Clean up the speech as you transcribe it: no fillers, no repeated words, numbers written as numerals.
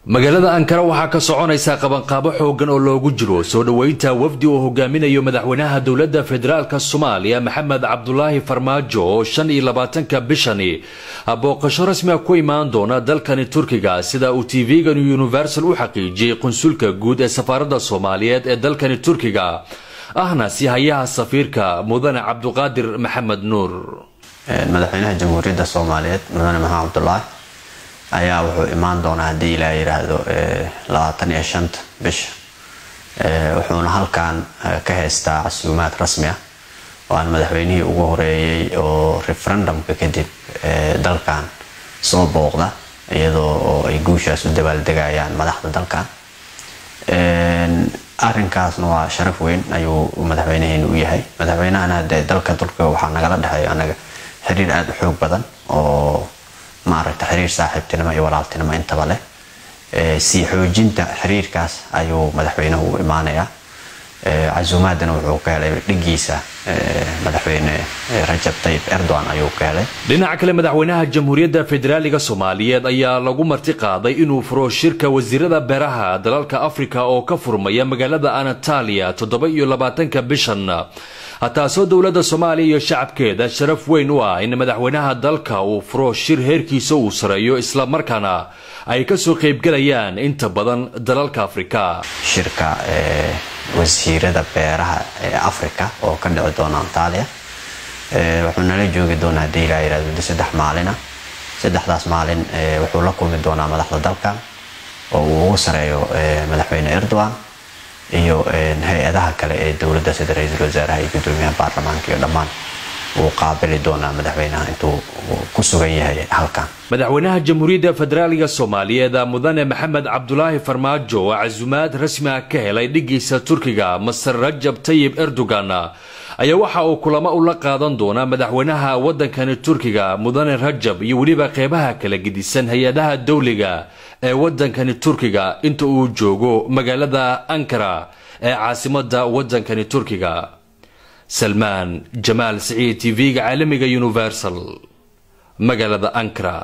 magaalada Ankara waxaa ka soconaysa qabanqaabo xoogan oo loogu jiro soo dhaweynta wafdi oo hogaaminayo madaxweynaha dawladda federaalka Soomaaliya Maxamed Cabdullaahi Farmaajo oo 25 bishani booqasho rasmi ah ku imaan doona dalkan Turkiga sida uu TV-ga Universal u xaqiijiyay qunsulka guud ee safaaradda Soomaaliyeed ee dalkan Turkiga ahna sihayaha safiirka mudane Cabduqaadir Maxamed Nuur madaxweynaha jamhuuriyadda Soomaaliyeed mudane Maxamed Cabdullaahi ayaa wuxuu imaan doonaa hadii ilaa yiraahdo 25 bish wuxuuna halkan ka heystaa casuumaad rasmi ah oo aan madaxweynihii ugu horeeyay oo referendumka kadib dalkan soo booqda iyadoo ay guushaas u dabaaldegayaan madaxda dalkan arrinkaasna waa sharaf weyn ayuu madaxweynaheenu u yahay madaxweynahana dalka Turkiga waxaa nagala dhaxay anaga xiriir aad u xoog badan oo maaragta xiriir saaxiibtinimo iyo walaaltinimo intaba leh si xoojinta xiriirkaas ayuu madaxweynuhu u imaanayaa casuumaadana wuxuu ka helay dhigiisa madaxweyne Rajab Tayyip Erdogan ayuu ka helay dhinaca kale madaxweynaha jamhuuriyadda federaalka Soomaaliyeed ayaa lagu marti qaaday inuu furo shirka wasiirada beeraha dalalka Afrika oo ka furmaya magaalada Antalya 27 bishan taasoo dawladda Soomaaliya iyo shacabkeeda sharaf weyn u ah in madaxweynaha dalka uu furo shir heerkiisa uu sareeyo isla markaana ay ka soo qayb galayaan inta badan dalalka Afrika shirka wasiirada beeraha ee Afrika oo ka dhici doona Antalya wuxuu nala joogi doonaa deegaa yiraahdo 3 maalin saddexdaas maalin wuxuu la kulmi doonaa madaxda dalka oo uu sareeyo madaxweyne Erdogan iyo hay'adaha kale ee dawladda sida ra'iisul wasaaraha iyo gudoomiyaha baarlamaanka iyo dhammaan uu qaabili doonaa madaxweynaha intuu ku sugan yahay halkan madaxweynaha jamhuuriyadda federaalka Soomaaliyeed mudane Maxamed Cabdullaahi Farmaajo oo casuumaad rasmi ah ka helay dhigiisa Turkiga Masar Rajab Tayyip Erdogan ayaa waxa uu kulamo u la qaadan doona madaxweynaha waddankan Turkiga mudane Rajab iyo waliba qeybaha kala gedisan hay'adaha dawliga ee waddankan Turkiga inta uu joogo magaalada Ankara ee caasimadda waddankan Turkiga سلمان جمال سعيد TV عالمي Universal مقالة أنكرا